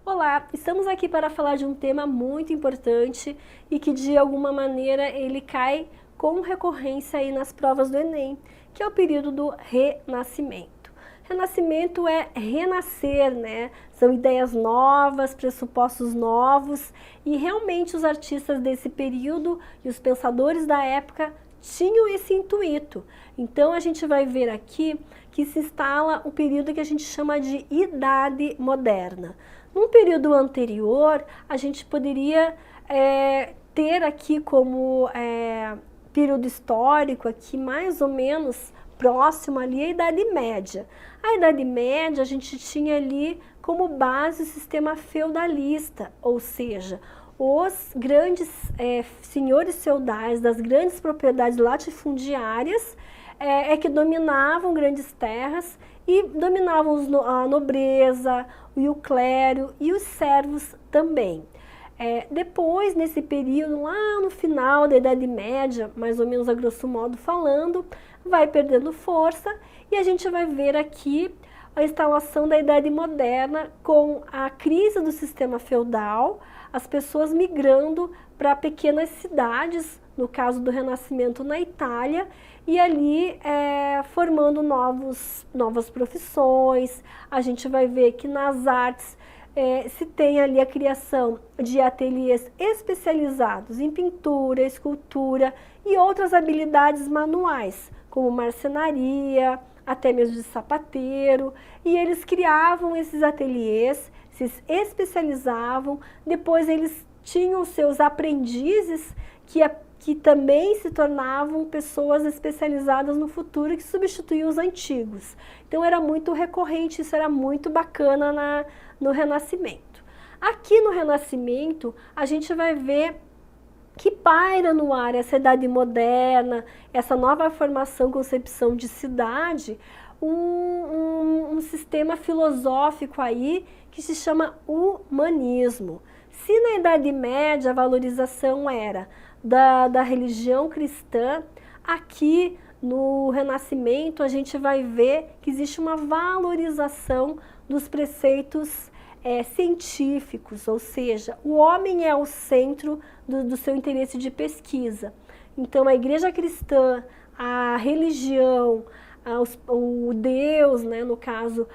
Olá, estamos aqui para falar de um tema muito importante e que de alguma maneira ele cai com recorrência aí nas provas do Enem, que é o período do renascimento. Renascimento é renascer, né? São ideias novas, pressupostos novos e realmente os artistas desse período e os pensadores da época tinham esse intuito. Então a gente vai ver aqui que se instala o período que a gente chama de Idade Moderna. Num período anterior, a gente poderia ter aqui como período histórico, aqui mais ou menos próximo ali, a Idade Média. A Idade Média a gente tinha ali como base o sistema feudalista, ou seja, os grandes senhores feudais das grandes propriedades latifundiárias que dominavam grandes terras e dominavam a nobreza e o clero e os servos também. Depois, nesse período, lá no final da Idade Média, mais ou menos a grosso modo falando, vai perdendo força e a gente vai ver aqui a instalação da Idade Moderna com a crise do sistema feudal, as pessoas migrando para pequenas cidades, no caso do Renascimento na Itália, e ali formando novas profissões. A gente vai ver que nas artes se tem ali a criação de ateliês especializados em pintura, escultura e outras habilidades manuais, como marcenaria, até mesmo de sapateiro, e eles criavam esses ateliês, se especializavam, depois eles tinham seus aprendizes que também se tornavam pessoas especializadas no futuro e que substituíam os antigos. Então era muito recorrente, isso era muito bacana no Renascimento. Aqui no Renascimento a gente vai ver que paira no ar essa idade moderna, essa nova formação, concepção de cidade, um sistema filosófico aí que se chama humanismo. Se na Idade Média a valorização era da religião cristã, aqui no Renascimento a gente vai ver que existe uma valorização dos preceitos científicos, ou seja, o homem é o centro do seu interesse de pesquisa. Então a igreja cristã, a religião, o Deus, né, no caso,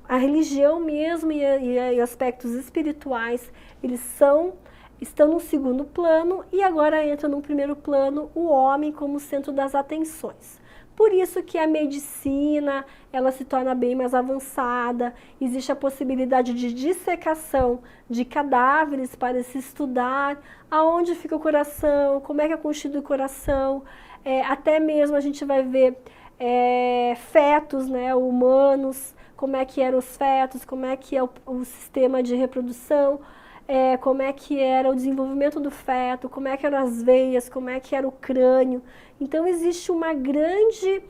a religião mesmo e aspectos espirituais, eles estão no segundo plano e agora entra no primeiro plano o homem como centro das atenções. Por isso que a medicina, ela se torna bem mais avançada, existe a possibilidade de dissecação de cadáveres para se estudar aonde fica o coração, como é que é constituído o coração, até mesmo a gente vai ver fetos, né, humanos, como é que eram os fetos, como é que é o sistema de reprodução, como é que era o desenvolvimento do feto, como é que eram as veias, como é que era o crânio. Então existe uma grande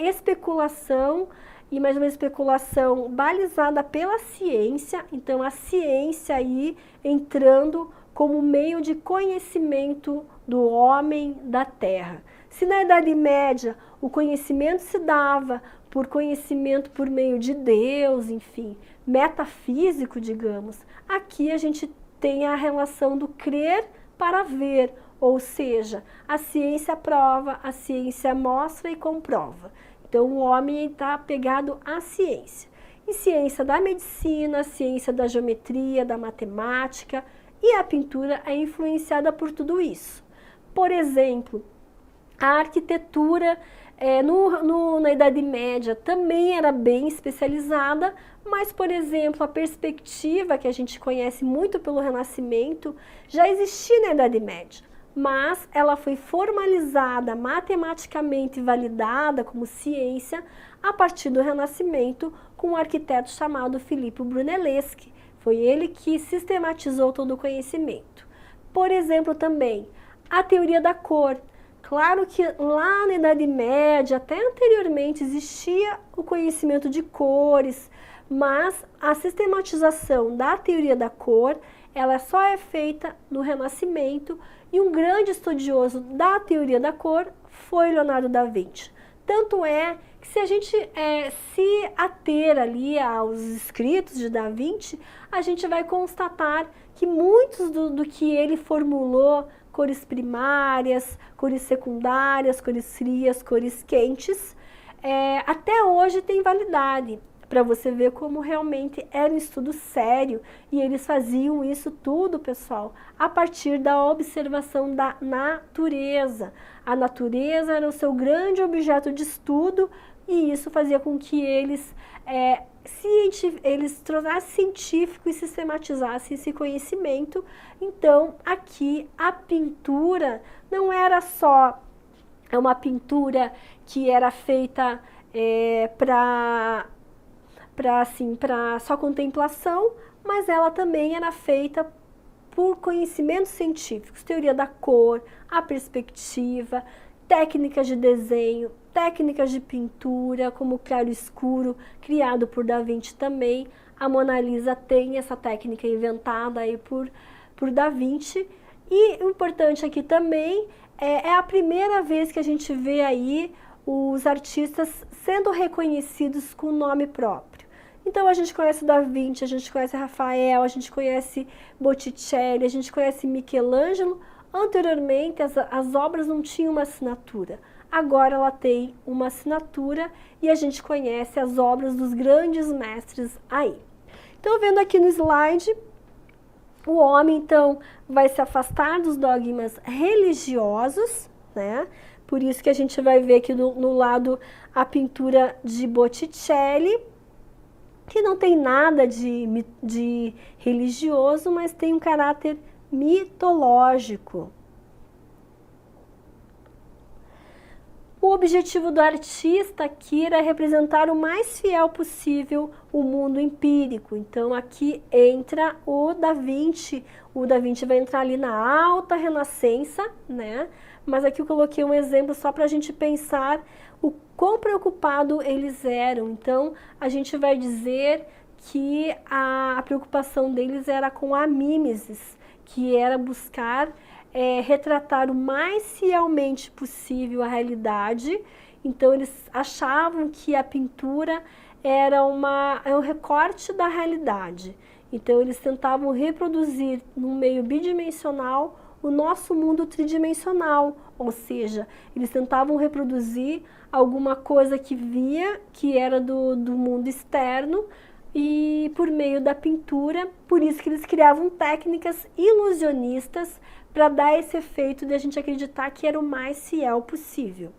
especulação, e mais uma especulação balizada pela ciência, então a ciência aí entrando como meio de conhecimento do homem da Terra. Se na Idade Média o conhecimento se dava por conhecimento por meio de Deus, enfim, metafísico, digamos, aqui a gente tem a relação do crer para ver, ou seja, a ciência prova, a ciência mostra e comprova. Então o homem está apegado à ciência. E ciência da medicina, ciência da geometria, da matemática, e a pintura é influenciada por tudo isso. Por exemplo, a arquitetura na Idade Média também era bem especializada, mas, por exemplo, a perspectiva que a gente conhece muito pelo Renascimento já existia na Idade Média, mas ela foi formalizada, matematicamente validada como ciência a partir do Renascimento com um arquiteto chamado Filippo Brunelleschi. Foi ele que sistematizou todo o conhecimento. Por exemplo, também, a teoria da cor. Claro que lá na Idade Média, até anteriormente, existia o conhecimento de cores, mas a sistematização da teoria da cor, ela só é feita no Renascimento, e um grande estudioso da teoria da cor foi Leonardo da Vinci. Tanto é que se a gente se ater ali aos escritos de Da Vinci, a gente vai constatar que muitos do que ele formulou, cores primárias, cores secundárias, cores frias, cores quentes, até hoje tem validade, para você ver como realmente era um estudo sério, e eles faziam isso tudo, pessoal, a partir da observação da natureza. A natureza era o seu grande objeto de estudo, e isso fazia com que eles tornassem científico e sistematizassem esse conhecimento. Então, aqui a pintura não era só uma pintura que era feita para só contemplação, mas ela também era feita por conhecimentos científicos, teoria da cor, a perspectiva, técnicas de desenho, técnicas de pintura, como claro e escuro, criado por Da Vinci também. A Mona Lisa tem essa técnica inventada aí por Da Vinci. E o importante aqui também é a primeira vez que a gente vê aí os artistas sendo reconhecidos com nome próprio. Então a gente conhece Da Vinci, a gente conhece Rafael, a gente conhece Botticelli, a gente conhece Michelangelo. Anteriormente as obras não tinham uma assinatura, agora ela tem uma assinatura e a gente conhece as obras dos grandes mestres aí. Então, vendo aqui no slide, o homem então vai se afastar dos dogmas religiosos, né? Por isso que a gente vai ver aqui no lado a pintura de Botticelli, que não tem nada de religioso, mas tem um caráter mitológico. O objetivo do artista aqui era representar o mais fiel possível o mundo empírico. Então aqui entra o Da Vinci. O Da Vinci vai entrar ali na alta renascença, né? Mas aqui eu coloquei um exemplo só para a gente pensar o quão preocupado eles eram. Então a gente vai dizer que a preocupação deles era com a mimesis, que era buscar retratar o mais fielmente possível a realidade. Então eles achavam que a pintura era um recorte da realidade. Então eles tentavam reproduzir num meio bidimensional o nosso mundo tridimensional, ou seja, eles tentavam reproduzir alguma coisa que via, que era do mundo externo, e por meio da pintura. Por isso que eles criavam técnicas ilusionistas para dar esse efeito de a gente acreditar que era o mais fiel possível.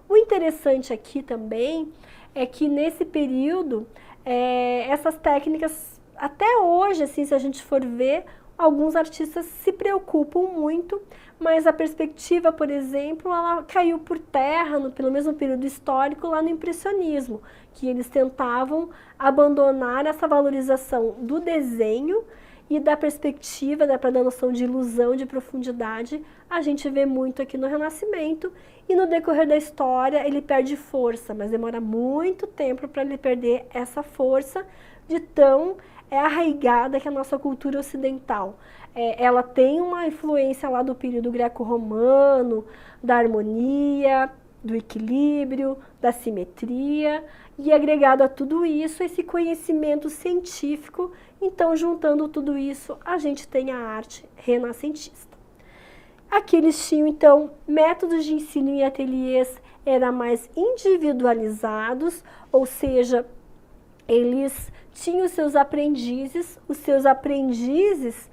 O interessante aqui também é que nesse período, essas técnicas, até hoje, assim, se a gente for ver, alguns artistas se preocupam muito, mas a perspectiva, por exemplo, ela caiu por terra, pelo mesmo período histórico, lá no impressionismo, que eles tentavam abandonar essa valorização do desenho e da perspectiva, para dar noção de ilusão, de profundidade. A gente vê muito aqui no Renascimento, e no decorrer da história ele perde força, mas demora muito tempo para ele perder essa força de tão arraigada que a nossa cultura ocidental. Ela tem uma influência lá do período greco-romano, da harmonia, do equilíbrio, da simetria, e agregado a tudo isso, esse conhecimento científico. Então, juntando tudo isso, a gente tem a arte renascentista. Aqui eles tinham, então, métodos de ensino em ateliês eram mais individualizados, ou seja, eles tinham seus aprendizes. Os seus aprendizes,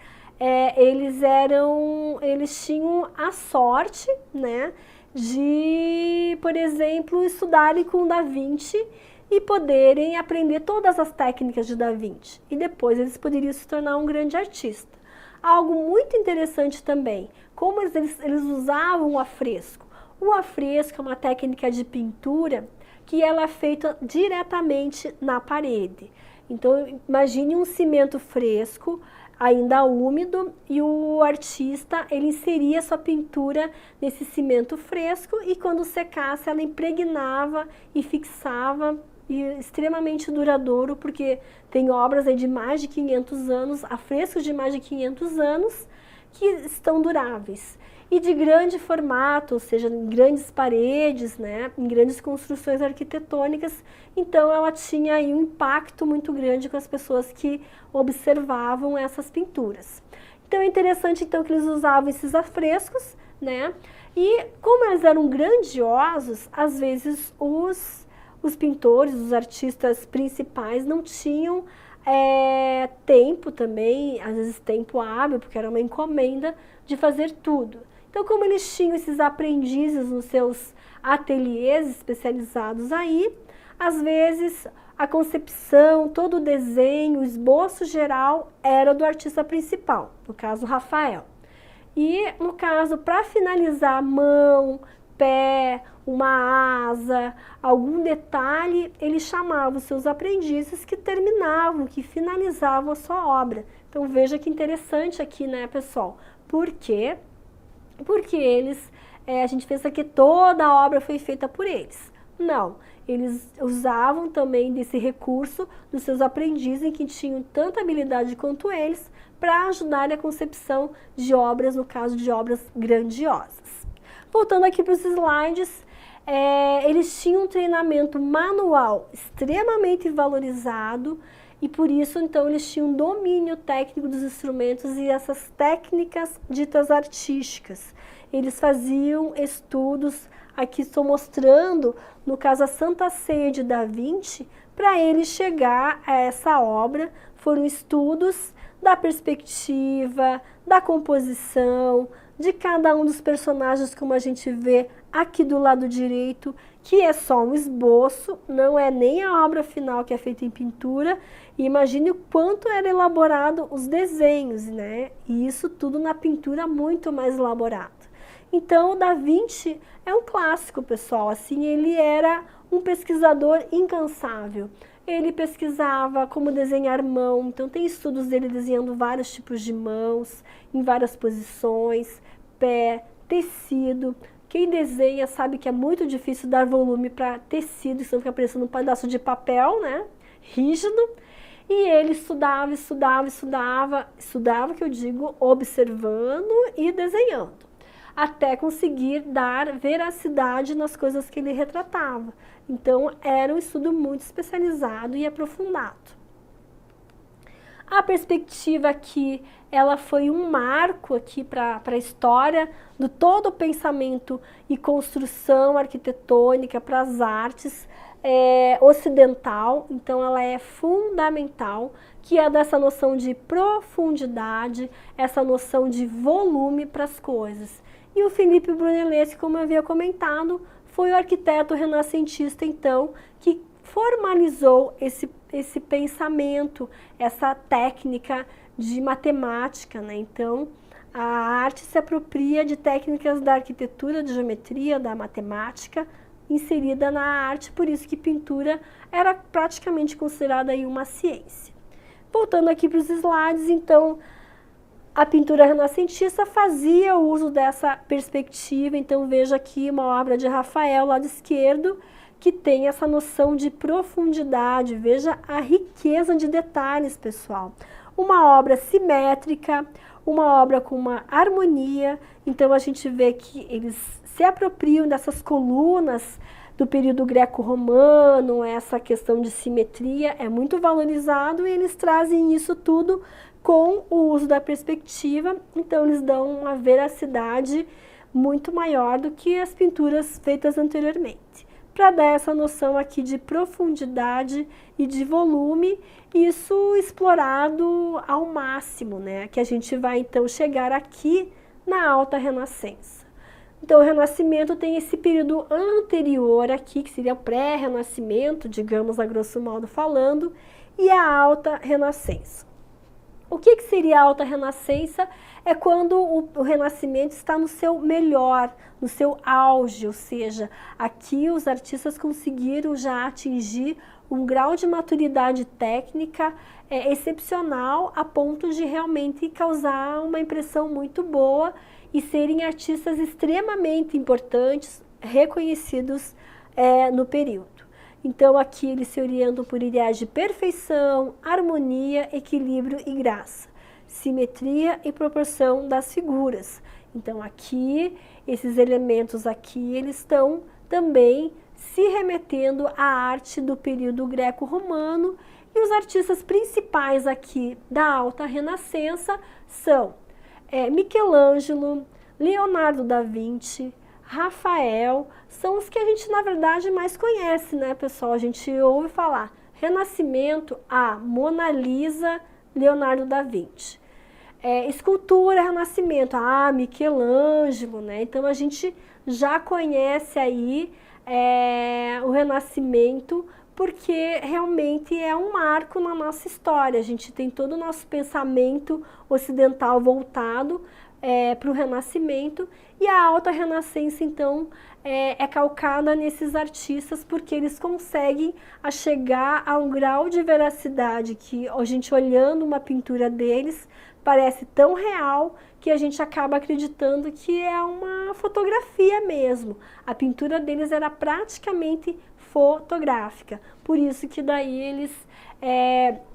eles tinham a sorte, né, de, por exemplo, estudarem com Da Vinci e poderem aprender todas as técnicas de Da Vinci. E depois eles poderiam se tornar um grande artista. Algo muito interessante também, como eles usavam o afresco. O afresco é uma técnica de pintura que ela é feita diretamente na parede. Então, imagine um cimento fresco, ainda úmido, e o artista, ele inseria sua pintura nesse cimento fresco, e quando secasse, ela impregnava e fixava, e extremamente duradouro, porque tem obras aí de mais de 500 anos, afrescos de mais de 500 anos, que estão duráveis. e de grande formato, ou seja, em grandes paredes, né, em grandes construções arquitetônicas. Então ela tinha aí um impacto muito grande com as pessoas que observavam essas pinturas. Então é interessante então que eles usavam esses afrescos, né? E como eles eram grandiosos, às vezes os pintores, os artistas principais não tinham tempo também, às vezes tempo hábil, porque era uma encomenda de fazer tudo. Então, como eles tinham esses aprendizes nos seus ateliês especializados aí, às vezes a concepção, todo o desenho, o esboço geral era do artista principal, no caso Rafael. E no caso, para finalizar a mão, pé, uma asa, algum detalhe, ele chamava os seus aprendizes que terminavam, que finalizavam a sua obra. Então veja que interessante aqui, né, pessoal? Por quê? Porque eles, a gente pensa que toda a obra foi feita por eles. Não, eles usavam também desse recurso dos seus aprendizes que tinham tanta habilidade quanto eles para ajudar na concepção de obras, no caso de obras grandiosas. Voltando aqui para os slides, eles tinham um treinamento manual extremamente valorizado e por isso então eles tinham um domínio técnico dos instrumentos e essas técnicas ditas artísticas. Eles faziam estudos, aqui estou mostrando, no caso a Santa Ceia de Da Vinci, para ele chegar a essa obra, foram estudos da perspectiva, da composição, de cada um dos personagens, como a gente vê aqui do lado direito, que é só um esboço, não é nem a obra final que é feita em pintura, e imagine o quanto era elaborado os desenhos, né? E isso tudo na pintura muito mais elaborado. Então, o Da Vinci é um clássico, pessoal, assim, ele era um pesquisador incansável. Ele pesquisava como desenhar mão, então tem estudos dele desenhando vários tipos de mãos, em várias posições, pé, tecido. Quem desenha sabe que é muito difícil dar volume para tecido, isso fica parecendo um pedaço de papel, né, rígido. E ele estudava, que eu digo, observando e desenhando, até conseguir dar veracidade nas coisas que ele retratava. Então, era um estudo muito especializado e aprofundado. A perspectiva aqui, ela foi um marco aqui para a história do todo o pensamento e construção arquitetônica para as artes ocidental. Então, ela é fundamental, que é dessa noção de profundidade, essa noção de volume para as coisas. E o Philippe Brunelleschi, como eu havia comentado, foi o arquiteto renascentista, então, que formalizou esse pensamento, essa técnica de matemática, né? Então, a arte se apropria de técnicas da arquitetura, de geometria, da matemática, inserida na arte, por isso que pintura era praticamente considerada aí uma ciência. Voltando aqui para os slides, então, a pintura renascentista fazia uso dessa perspectiva, então veja aqui uma obra de Rafael, lado esquerdo, que tem essa noção de profundidade, veja a riqueza de detalhes, pessoal. Uma obra simétrica, uma obra com uma harmonia, então a gente vê que eles se apropriam dessas colunas do período greco-romano, essa questão de simetria é muito valorizado e eles trazem isso tudo com o uso da perspectiva, então eles dão uma veracidade muito maior do que as pinturas feitas anteriormente. Para dar essa noção aqui de profundidade e de volume, isso explorado ao máximo, né? Que a gente vai então chegar aqui na Alta Renascença. Então o Renascimento tem esse período anterior aqui, que seria o pré-Renascimento, digamos a grosso modo falando, e a Alta Renascença. O que seria a Alta Renascença? É quando o Renascimento está no seu melhor, no seu auge, ou seja, aqui os artistas conseguiram já atingir um grau de maturidade técnica excepcional a ponto de realmente causar uma impressão muito boa e serem artistas extremamente importantes, reconhecidos no período. Então aqui eles se orientam por ideais de perfeição, harmonia, equilíbrio e graça, simetria e proporção das figuras. Então aqui, esses elementos aqui, eles estão também se remetendo à arte do período greco-romano, e os artistas principais aqui da Alta Renascença são Michelangelo, Leonardo da Vinci, Rafael, são os que a gente na verdade mais conhece, né, pessoal? A gente ouve falar Renascimento, a Mona Lisa, Leonardo da Vinci. Escultura, Renascimento, Michelangelo, né? Então a gente já conhece aí o Renascimento, porque realmente é um marco na nossa história. A gente tem todo o nosso pensamento ocidental voltado para o Renascimento, e a Alta Renascença, então, é calcada nesses artistas, porque eles conseguem chegar a um grau de veracidade que a gente, olhando uma pintura deles, parece tão real que a gente acaba acreditando que é uma fotografia mesmo. A pintura deles era praticamente fotográfica, por isso que daí eles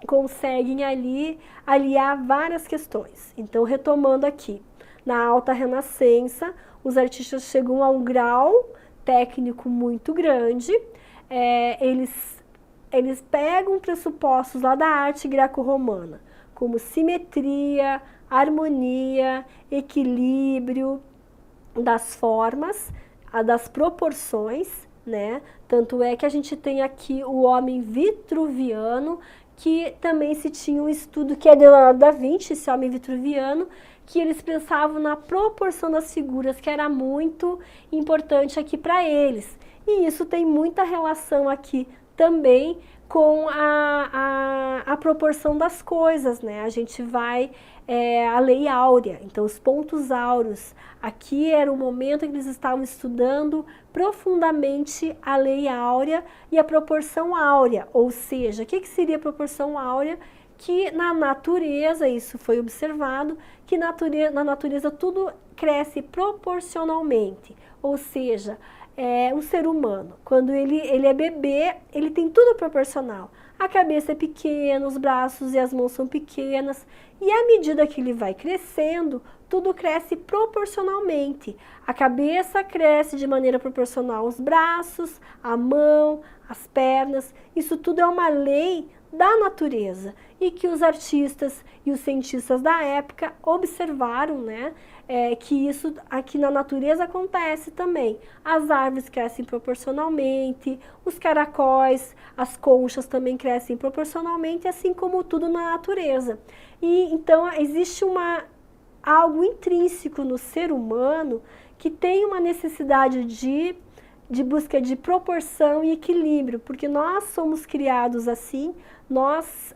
conseguem ali aliar várias questões. Então, retomando aqui, na Alta Renascença, os artistas chegam a um grau técnico muito grande, eles pegam pressupostos lá da arte greco-romana, como simetria, harmonia, equilíbrio das formas, das proporções, né? Tanto é que a gente tem aqui o homem vitruviano, que também se tinha um estudo que é de Leonardo da Vinci, esse homem vitruviano, que eles pensavam na proporção das figuras, que era muito importante aqui para eles. E isso tem muita relação aqui também com a proporção das coisas, né? A gente vai a lei áurea, então os pontos áureos. Aqui era o momento em que eles estavam estudando profundamente a lei áurea e a proporção áurea, ou seja, o que seria a proporção áurea? Que na natureza, isso foi observado, que na natureza tudo cresce proporcionalmente, ou seja, um ser humano, quando ele é bebê, ele tem tudo proporcional. A cabeça é pequena, os braços e as mãos são pequenas, e à medida que ele vai crescendo, tudo cresce proporcionalmente. A cabeça cresce de maneira proporcional aos braços, a mão, as pernas, isso tudo é uma lei da natureza, e que os artistas e os cientistas da época observaram, né, que isso aqui na natureza acontece também. As árvores crescem proporcionalmente, os caracóis, as conchas também crescem proporcionalmente, assim como tudo na natureza. E então existe algo intrínseco no ser humano que tem uma necessidade de busca de proporção e equilíbrio, porque nós somos criados assim, nós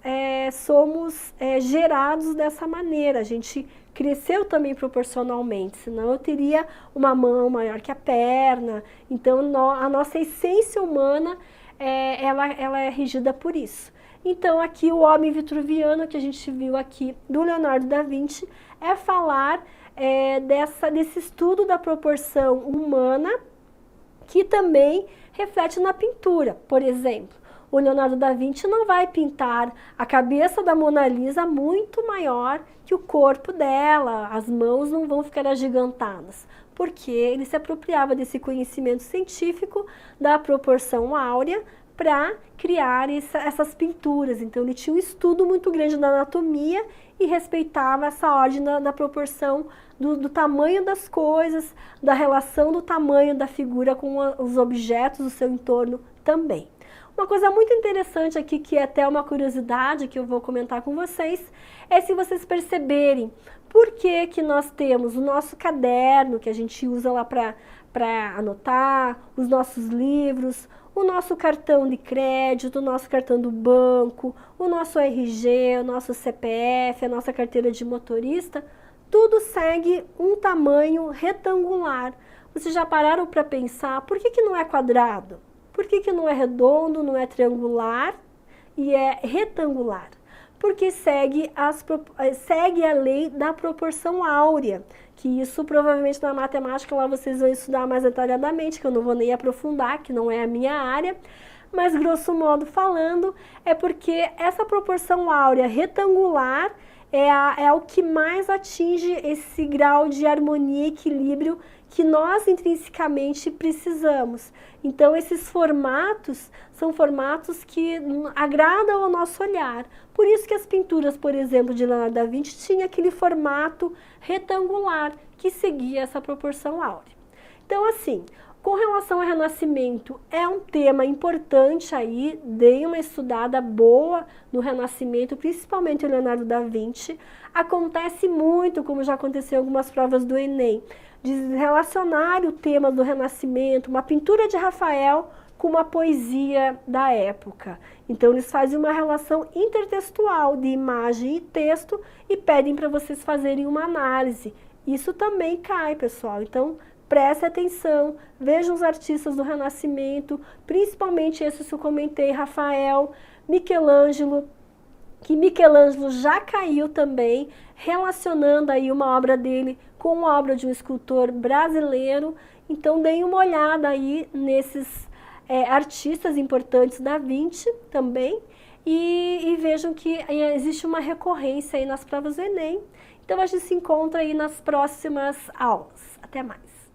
somos gerados dessa maneira, a gente cresceu também proporcionalmente, senão eu teria uma mão maior que a perna. Então a nossa essência humana ela é regida por isso. Então aqui o homem vitruviano que a gente viu aqui do Leonardo da Vinci é falar desse estudo da proporção humana, que também reflete na pintura. Por exemplo, o Leonardo da Vinci não vai pintar a cabeça da Mona Lisa muito maior que o corpo dela, as mãos não vão ficar agigantadas, porque ele se apropriava desse conhecimento científico da proporção áurea para criar essas pinturas. Então ele tinha um estudo muito grande da anatomia e respeitava essa ordem da proporção do tamanho das coisas, da relação do tamanho da figura com os objetos do seu entorno também. Uma coisa muito interessante aqui, que é até uma curiosidade que eu vou comentar com vocês, é se vocês perceberem por que nós temos o nosso caderno, que a gente usa lá para anotar, os nossos livros, o nosso cartão de crédito, o nosso cartão do banco, o nosso RG, o nosso CPF, a nossa carteira de motorista, tudo segue um tamanho retangular. Vocês já pararam para pensar por que não é quadrado? Por que não é redondo, não é triangular e é retangular? Porque segue a lei da proporção áurea, que isso provavelmente na matemática lá vocês vão estudar mais detalhadamente, que eu não vou nem aprofundar, que não é a minha área, mas grosso modo falando, é porque essa proporção áurea retangular, é o que mais atinge esse grau de harmonia e equilíbrio que nós intrinsecamente precisamos. Então, esses formatos são formatos que agradam ao nosso olhar. Por isso que as pinturas, por exemplo, de Leonardo da Vinci tinham aquele formato retangular que seguia essa proporção áurea. Então, assim, com relação ao Renascimento, é um tema importante aí, dei uma estudada boa no Renascimento, principalmente o Leonardo da Vinci. Acontece muito, como já aconteceu em algumas provas do Enem, de relacionar o tema do Renascimento, uma pintura de Rafael, com uma poesia da época. Então, eles fazem uma relação intertextual de imagem e texto e pedem para vocês fazerem uma análise. Isso também cai, pessoal. Então, preste atenção, vejam os artistas do Renascimento, principalmente esses que eu comentei, Rafael, Michelangelo, que Michelangelo já caiu também, relacionando aí uma obra dele com a obra de um escultor brasileiro. Então, deem uma olhada aí nesses artistas importantes da Vinci também e vejam que existe uma recorrência aí nas provas do Enem. Então, a gente se encontra aí nas próximas aulas. Até mais!